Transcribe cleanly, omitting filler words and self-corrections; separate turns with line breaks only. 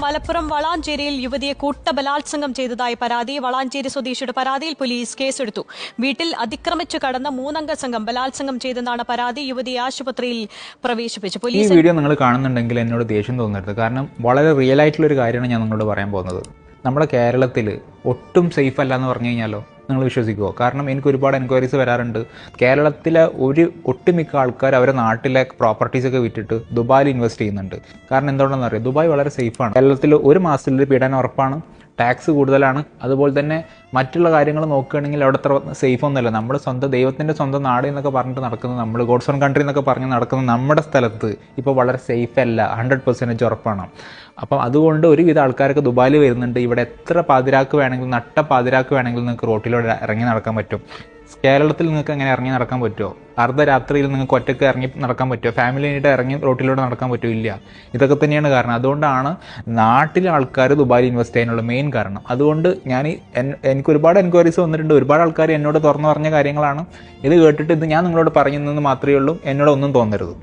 മലപ്പുറം വളാഞ്ചേരിയിൽ യുവതിയെ കൂട്ടബലാത്സംഗം ചെയ്തതായി പരാതി. വളാഞ്ചേരി സ്വദേശിയുടെ പരാതിയിൽ പോലീസ് കേസെടുത്തു. വീട്ടിൽ അതിക്രമിച്ചു കടന്ന 3-അംഗ സംഘം ബലാത്സംഗം ചെയ്തെന്നാണ് പരാതി. യുവതിയെ ആശുപത്രിയിൽ പ്രവേശിപ്പിച്ചു.
ഈ വീഡിയോ നിങ്ങൾ കാണുന്നുണ്ടെങ്കിൽ എന്നോട് ദേഷ്യം തോന്നരുത്. കാരണം വളരെ റിയൽ ആയിട്ടുള്ള ഒരു കാര്യമാണ് ഞാൻ നിങ്ങളോട് പറയാൻ പോകുന്നത്. നമ്മുടെ കേരളത്തിൽ ഒട്ടും സേഫ് അല്ല എന്ന് പറഞ്ഞു കഴിഞ്ഞാലോ നിങ്ങൾ വിശ്വസിക്കുമോ? കാരണം എനിക്ക് ഒരുപാട് എൻക്വയറീസ് വരാറുണ്ട്. കേരളത്തിലെ ഒട്ടുമിക്ക ആൾക്കാർ അവരുടെ നാട്ടിലെ പ്രോപ്പർട്ടീസൊക്കെ വിറ്റിട്ട് ദുബായിൽ ഇൻവെസ്റ്റ് ചെയ്യുന്നുണ്ട്. കാരണം എന്തുകൊണ്ടെന്ന് അറിയാം, ദുബായ് വളരെ സേഫാണ്. കേരളത്തിൽ ഒരു മാസത്തിൽ പീഡനം ഉറപ്പാണ്, ടാക്സ് കൂടുതലാണ്. അതുപോലെ തന്നെ മറ്റുള്ള കാര്യങ്ങൾ നോക്കുകയാണെങ്കിൽ അവിടെ അത്ര സേഫ് ഒന്നുമല്ല. നമ്മുടെ സ്വന്തം ദൈവത്തിൻ്റെ സ്വന്തം നാട് എന്നൊക്കെ പറഞ്ഞിട്ട് നടക്കുന്നത്, നമ്മൾ ഗോഡ്സ് ഓൺ കൺട്രി എന്നൊക്കെ പറഞ്ഞ് നടക്കുന്ന നമ്മുടെ സ്ഥലത്ത് ഇപ്പോൾ വളരെ സേഫ് അല്ല, 100% ഉറപ്പാണ്. അപ്പം അതുകൊണ്ട് ഒരുവിധ ആൾക്കാരൊക്കെ ദുബായിൽ വരുന്നുണ്ട്. ഇവിടെ എത്ര പാതിരാക്ക് വേണമെങ്കിലും, നട്ട പാതിരാക്ക് വേണമെങ്കിലും നിങ്ങൾക്ക് റോട്ടിലൂടെ ഇറങ്ങി നടക്കാൻ പറ്റും. കേരളത്തിൽ നിങ്ങൾക്ക് എങ്ങനെ ഇറങ്ങി നടക്കാൻ പറ്റുമോ? അർദ്ധരാത്രിയിൽ നിങ്ങൾക്ക് ഒറ്റയ്ക്ക് ഇറങ്ങി നടക്കാൻ പറ്റുമോ? ഫാമിലിയായിട്ട് ഇറങ്ങി റോട്ടിലൂടെ നടക്കാൻ പറ്റുമോ? ഇല്ല. ഇതൊക്കെ തന്നെയാണ് കാരണം. അതുകൊണ്ടാണ് നാട്ടിലെ ആൾക്കാർ ദുബായിൽ ഇൻവെസ്റ്റ് ചെയ്യാനുള്ള മെയിൻ കാരണം. അതുകൊണ്ട് എനിക്ക് ഒരുപാട് എൻക്വയറീസ് വന്നിട്ടുണ്ട്. ഒരുപാട് ആൾക്കാർ എന്നോട് തുറന്നു പറഞ്ഞ കാര്യങ്ങളാണ്. ഇത് കേട്ടിട്ട് ഇത് ഞാൻ നിങ്ങളോട് പറയുന്നതെന്ന് മാത്രമേ ഉള്ളൂ. എന്നോട് ഒന്നും തോന്നരുത്.